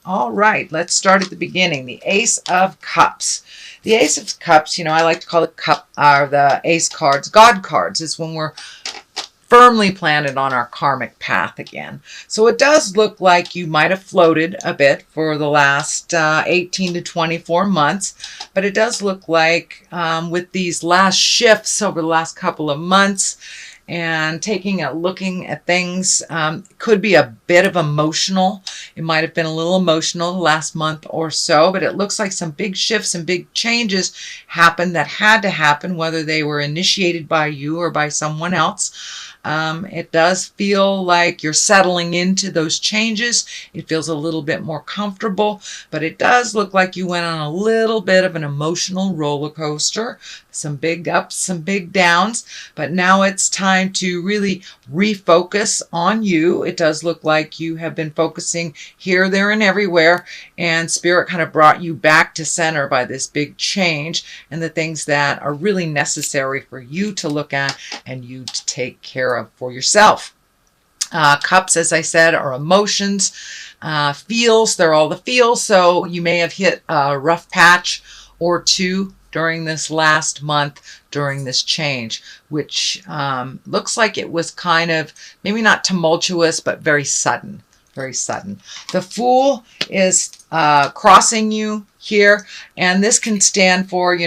All right, let's start at the beginning. The Ace of Cups. The Ace of Cups, I like to call it the Ace cards, God cards. It's when we're firmly planted on our karmic path again. So it does look like you might have floated a bit for the last 18 to 24 months, but it does look like with these last shifts over the last couple of months, and looking at things, could be a bit of emotional. It might have been a little emotional the last month or so, but it looks like some big shifts and big changes happened that had to happen, whether they were initiated by you or by someone else. It does feel like you're settling into those changes. It feels a little bit more comfortable, but it does look like you went on a little bit of an emotional roller coaster. Some big ups, some big downs, but now it's time to really refocus on you. It does look like you have been focusing here, there, and everywhere, and Spirit kind of brought you back to center by this big change and the things that are really necessary for you to look at and you to take care of for yourself. Cups, as I said, are emotions, feels. They're all the feels, so you may have hit a rough patch or two during this last month, during this change, which looks like it was kind of maybe not tumultuous, but very sudden. Very sudden. The Fool is crossing you here, and this can stand for,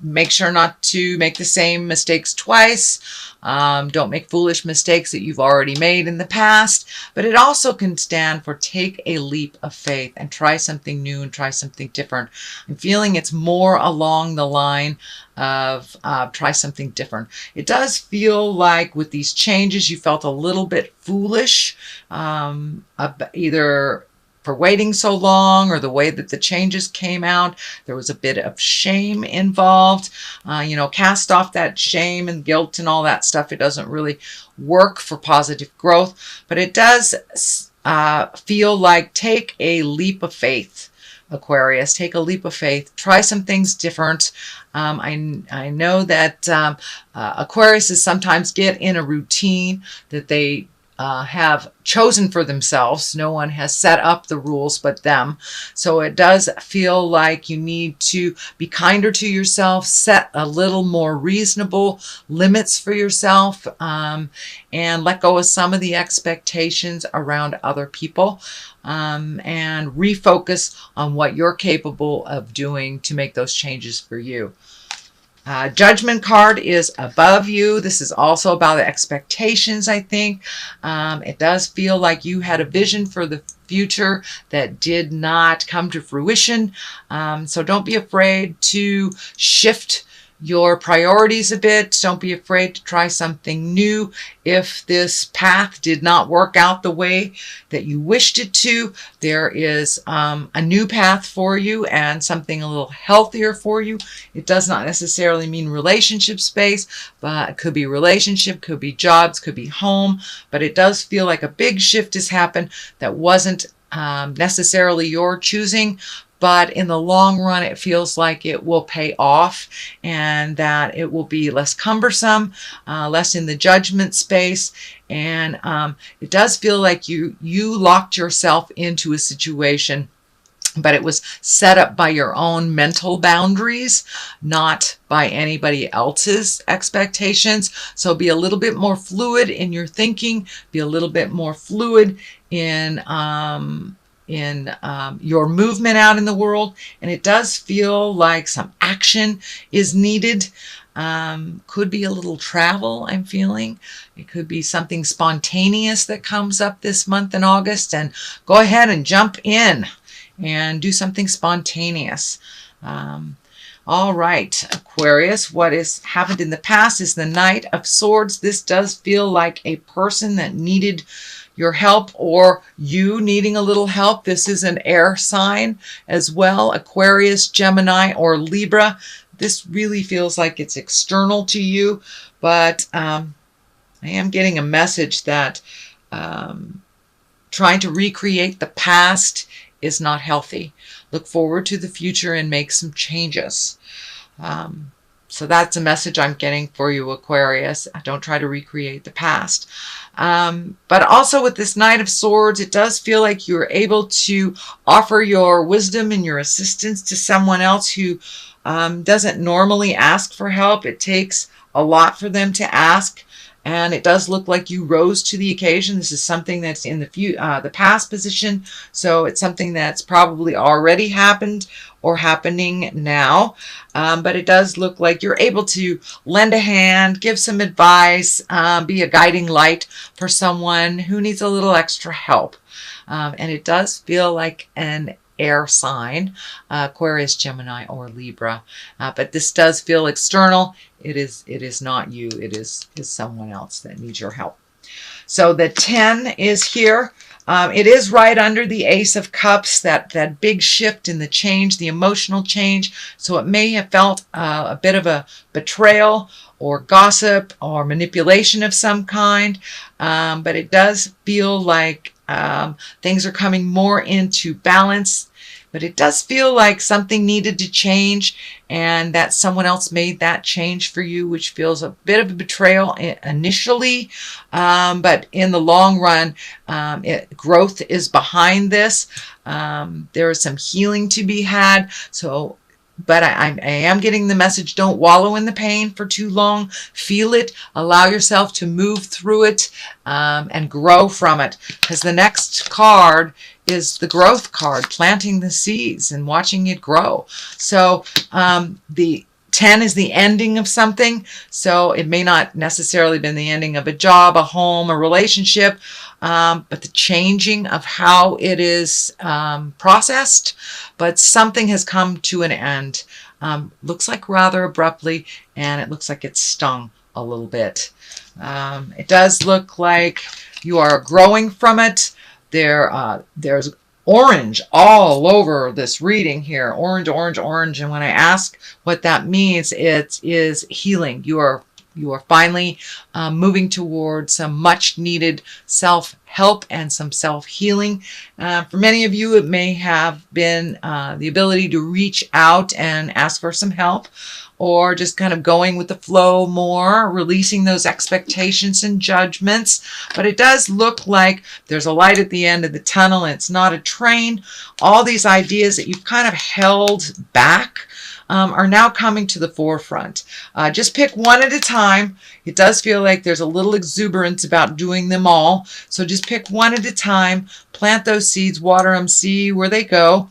make sure not to make the same mistakes twice. Don't make foolish mistakes that you've already made in the past. But it also can stand for take a leap of faith and try something new and try something different. I'm feeling it's more along the line of try something different. It does feel like with these changes you felt a little bit foolish, either for waiting so long or the way that the changes came out. There was a bit of shame involved. Cast off that shame and guilt and all that stuff. It doesn't really work for positive growth, but it does feel like take a leap of faith. Aquarius, take a leap of faith. Try some things different. I know that Aquariuses sometimes get in a routine that they have chosen for themselves. No one has set up the rules but them. So it does feel like you need to be kinder to yourself, set a little more reasonable limits for yourself, and let go of some of the expectations around other people, and refocus on what you're capable of doing to make those changes for you. Judgment card is above you. This is also about the expectations, I think. It does feel like you had a vision for the future that did not come to fruition. So don't be afraid to shift your priorities a bit. Don't be afraid to try something new. If this path did not work out the way that you wished it to, there is a new path for you and something a little healthier for you. It does not necessarily mean relationship space, but it could be relationship, could be jobs, could be home, but it does feel like a big shift has happened that wasn't necessarily your choosing. But in the long run, it feels like it will pay off and that it will be less cumbersome, less in the judgment space. And it does feel like you locked yourself into a situation, but it was set up by your own mental boundaries, not by anybody else's expectations. So be a little bit more fluid in your thinking, be a little bit more fluid in your movement out in the world. And it does feel like some action is needed. Could be a little travel, I'm feeling. It could be something spontaneous that comes up this month in August, and go ahead and jump in and do something spontaneous. All right, Aquarius, what has happened in the past is the Knight of Swords. This does feel like a person that needed your help or you needing a little help. This is an air sign as well, Aquarius, Gemini, or Libra. This really feels like it's external to you, but I am getting a message that trying to recreate the past is not healthy. Look forward to the future and make some changes. So that's a message I'm getting for you, Aquarius. Don't try to recreate the past. But also with this Knight of Swords, it does feel like you're able to offer your wisdom and your assistance to someone else who doesn't normally ask for help. It takes a lot for them to ask. And it does look like you rose to the occasion. This is something that's in the past position. So it's something that's probably already happened or happening now. But it does look like you're able to lend a hand, give some advice, be a guiding light for someone who needs a little extra help. And it does feel like an air sign, Aquarius, Gemini, or Libra. But this does feel external. It is not you. It is someone else that needs your help. So the 10 is here. It is right under the Ace of Cups, that big shift in the change, the emotional change. So it may have felt a bit of a betrayal or gossip or manipulation of some kind. But it does feel like things are coming more into balance. But it does feel like something needed to change and that someone else made that change for you, which feels a bit of a betrayal initially. But in the long run, growth is behind this. There is some healing to be had. But I am getting the message, don't wallow in the pain for too long. Feel it. Allow yourself to move through it and grow from it. Because the next card is the growth card, planting the seeds and watching it grow. So the 10 is the ending of something. So it may not necessarily been the ending of a job, a home, a relationship, but the changing of how it is processed. But something has come to an end. Looks like rather abruptly, and it looks like it's stung a little bit. It does look like you are growing from it. There's orange all over this reading here. Orange, orange, orange. And when I ask what that means, it is healing. You are finally moving towards some much needed self-help and some self-healing. For many of you, it may have been the ability to reach out and ask for some help, or just kind of going with the flow more, releasing those expectations and judgments. But it does look like there's a light at the end of the tunnel, and it's not a train. All these ideas that you've kind of held back are now coming to the forefront. Just pick one at a time. It does feel like there's a little exuberance about doing them all. So just pick one at a time, plant those seeds, water them, see where they go.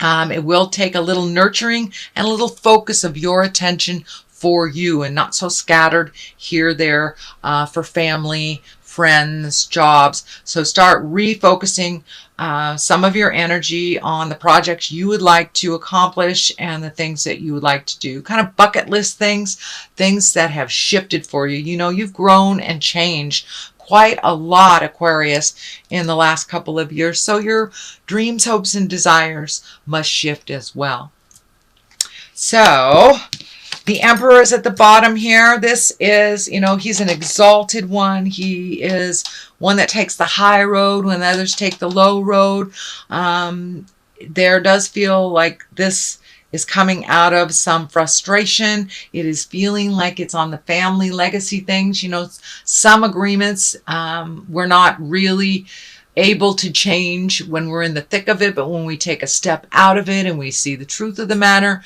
It will take a little nurturing and a little focus of your attention for you, and not so scattered here, there, for family, friends, jobs. So start refocusing some of your energy on the projects you would like to accomplish and the things that you would like to do. Kind of bucket list things that have shifted for you. You know, you've grown and changed quite a lot, Aquarius, in the last couple of years. So your dreams, hopes, and desires must shift as well. So the Emperor is at the bottom here. This is, he's an exalted one. He is one that takes the high road when others take the low road. There does feel like this is coming out of some frustration. It is feeling like it's on the family legacy things. Some agreements we're not really able to change when we're in the thick of it, but when we take a step out of it and we see the truth of the matter,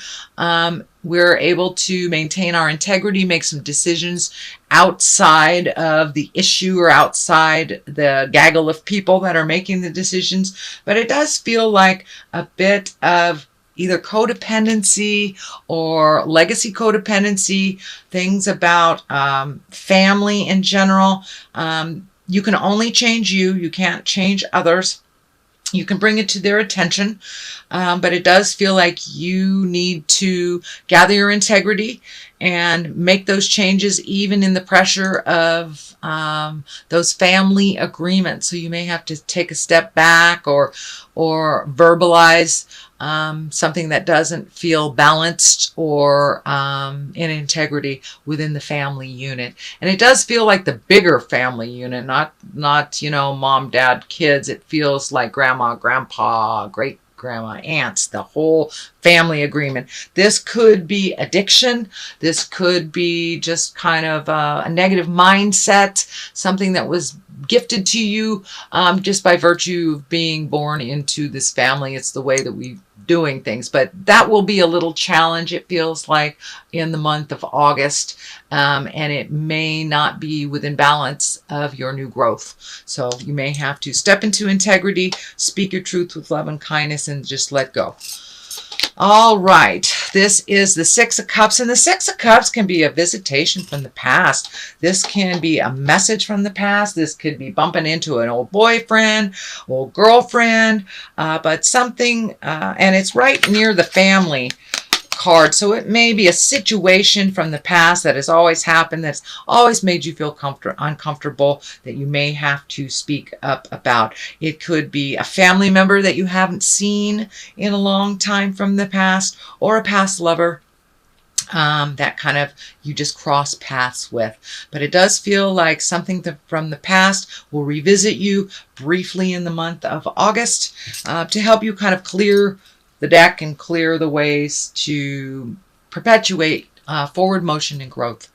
we're able to maintain our integrity, make some decisions outside of the issue or outside the gaggle of people that are making the decisions. But it does feel like a bit of either codependency or legacy codependency, things about family in general. You can only change you. You can't change others. You can bring it to their attention, but it does feel like you need to gather your integrity and make those changes even in the pressure of those family agreements. So you may have to take a step back or verbalize something that doesn't feel balanced or in integrity within the family unit. And it does feel like the bigger family unit, not mom, dad, kids. It feels like grandma, grandpa, great grandma, aunts, the whole family agreement. This could be addiction. This could be just kind of a negative mindset, something that was gifted to you just by virtue of being born into this family. It's the way that we doing things, but that will be a little challenge, it feels like, in the month of August, and it may not be within balance of your new growth. So you may have to step into integrity, speak your truth with love and kindness, and just let go. All right, this is the Six of Cups, and the Six of Cups can be a visitation from the past. This can be a message from the past. This could be bumping into an old boyfriend, old girlfriend, but something, and it's right near the family card. So it may be a situation from the past that has always happened, that's always made you feel uncomfortable, that you may have to speak up about. It could be a family member that you haven't seen in a long time from the past, or a past lover that kind of you just cross paths with. But it does feel like something from the past will revisit you briefly in the month of August to help you kind of clear the deck and clear the ways to perpetuate forward motion and growth.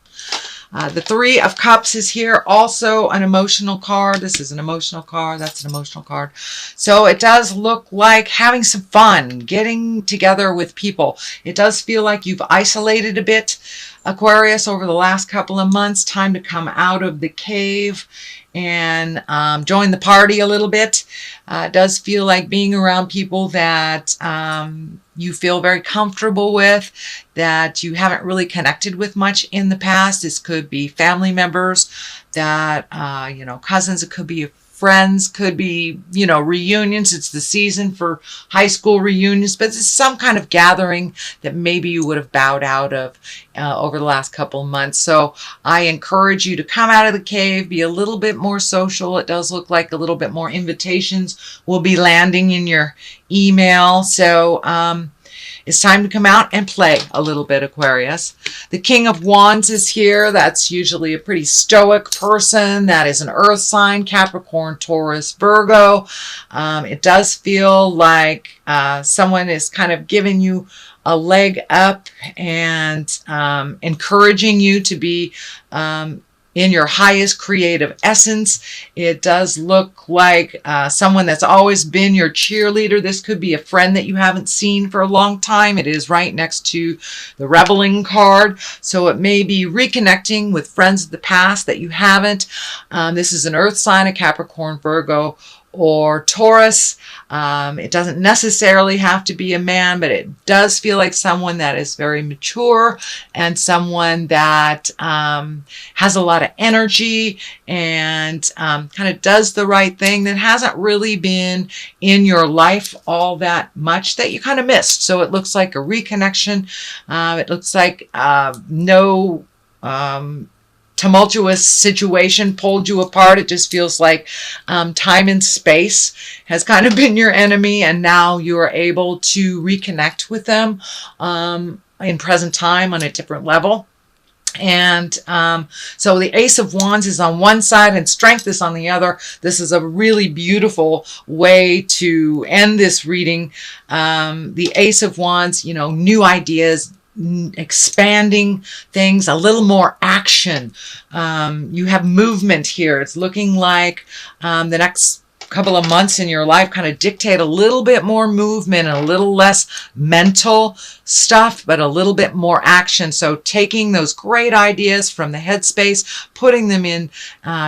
The Three of Cups is here, also an emotional card. This is an emotional card. That's an emotional card. So it does look like having some fun, getting together with people. It does feel like you've isolated a bit, Aquarius, over the last couple of months. Time to come out of the cave and join the party a little bit. It does feel like being around people that you feel very comfortable with, that you haven't really connected with much in the past. This could be family members, that, cousins. It could be friends, could be, reunions. It's the season for high school reunions, but it's some kind of gathering that maybe you would have bowed out of over the last couple of months. So I encourage you to come out of the cave, be a little bit more social. It does look like a little bit more invitations will be landing in your email. So it's time to come out and play a little bit, Aquarius. The King of Wands is here. That's usually a pretty stoic person. That is an earth sign, Capricorn, Taurus, Virgo. It does feel like someone is kind of giving you a leg up and encouraging you to be in your highest creative essence. It does look like someone that's always been your cheerleader. This could be a friend that you haven't seen for a long time. It is right next to the Rebelling card. So it may be reconnecting with friends of the past that you haven't. This is an earth sign, a Capricorn, Virgo, or Taurus. It doesn't necessarily have to be a man, but it does feel like someone that is very mature and someone that has a lot of energy and kind of does the right thing, that hasn't really been in your life all that much, that you kind of missed. So it looks like a reconnection. It looks like no tumultuous situation pulled you apart. It just feels like time and space has kind of been your enemy, and now you are able to reconnect with them in present time on a different level. And so the Ace of Wands is on one side and Strength is on the other. This is a really beautiful way to end this reading. The Ace of Wands, new ideas, expanding things, a little more action. You have movement here. It's looking like the next couple of months in your life kind of dictate a little bit more movement and a little less mental stuff, but a little bit more action. So taking those great ideas from the headspace, putting them in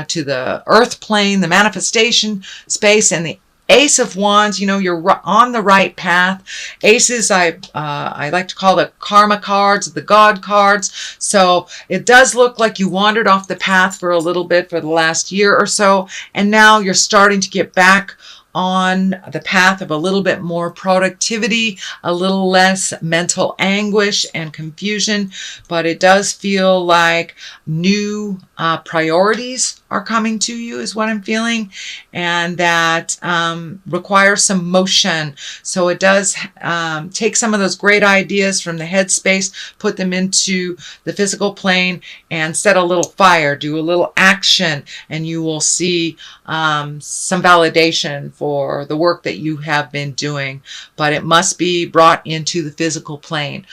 to the earth plane, the manifestation space, and the Ace of Wands, you're on the right path. Aces, I like to call the karma cards, the God cards. So it does look like you wandered off the path for a little bit for the last year or so, and now you're starting to get back on the path of a little bit more productivity, a little less mental anguish and confusion. But it does feel like new priorities are coming to you is what I'm feeling, and that requires some motion. So it does take some of those great ideas from the headspace, put them into the physical plane, and set a little fire, do a little action, and you will see some validation for the work that you have been doing. But it must be brought into the physical plane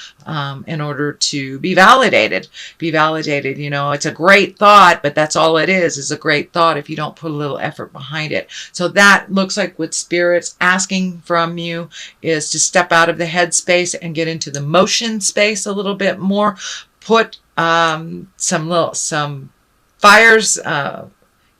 in order to be validated. Be validated. You know, it's a great thought, but that's all it is a great thought if you don't put a little effort behind it. So that looks like what Spirit's asking from you is to step out of the head space and get into the motion space a little bit more. Put some fires,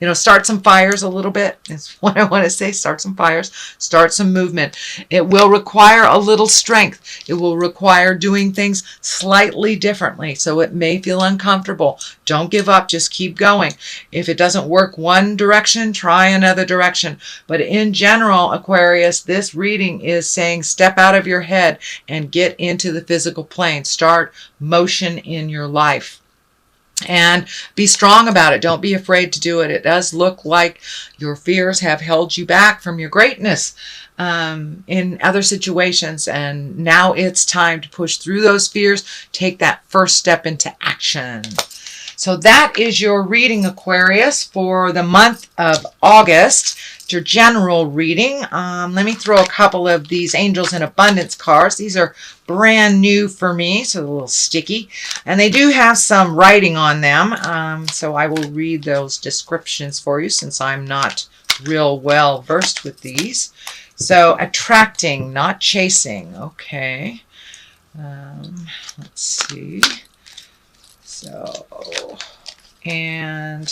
you know, start some fires a little bit is what I want to say. Start some fires, start some movement. It will require a little strength. It will require doing things slightly differently. So it may feel uncomfortable. Don't give up. Just keep going. If it doesn't work one direction, try another direction. But in general, Aquarius, this reading is saying step out of your head and get into the physical plane. Start motion in your life. And be strong about it. Don't be afraid to do it. It does look like your fears have held you back from your greatness in other situations. And now it's time to push through those fears. Take that first step into action. So that is your reading, Aquarius, for the month of August. Your general reading. Let me throw a couple of these Angels in Abundance cards. These are brand new for me, so they're a little sticky. And they do have some writing on them, so I will read those descriptions for you since I'm not real well versed with these. So, attracting, not chasing. Okay. Let's see. So, and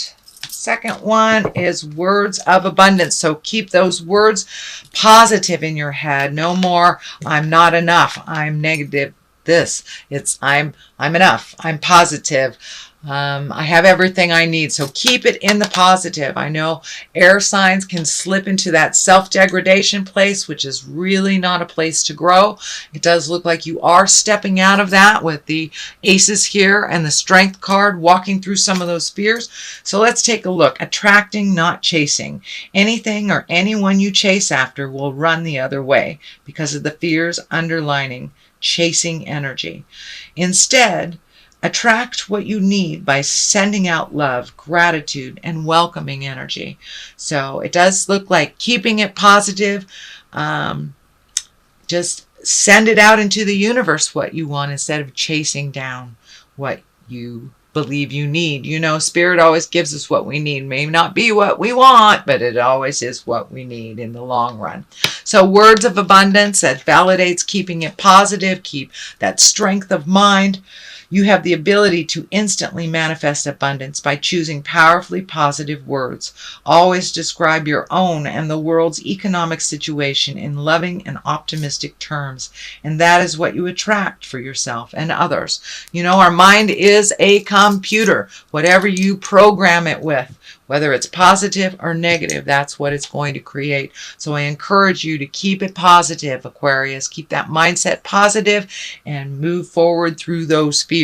second one is words of abundance. So keep those words positive in your head. No more, I'm not enough, I'm negative this. It's I'm enough, I'm positive. I have everything I need. So keep it in the positive. I know air signs can slip into that self-degradation place, which is really not a place to grow. It does look like you are stepping out of that with the aces here and the strength card walking through some of those fears. So let's take a look. Attracting, not chasing. Anything or anyone you chase after will run the other way because of the fears underlining chasing energy. Instead, attract what you need by sending out love, gratitude, and welcoming energy. So it does look like keeping it positive. Just send it out into the universe what you want instead of chasing down what you believe you need. You know, Spirit always gives us what we need. May not be what we want, but it always is what we need in the long run. So words of abundance, that validates keeping it positive, keep that strength of mind. You have the ability to instantly manifest abundance by choosing powerfully positive words. Always describe your own and the world's economic situation in loving and optimistic terms. And that is what you attract for yourself and others. You know, our mind is a computer. Whatever you program it with, whether it's positive or negative, that's what it's going to create. So I encourage you to keep it positive, Aquarius. Keep that mindset positive and move forward through those fears.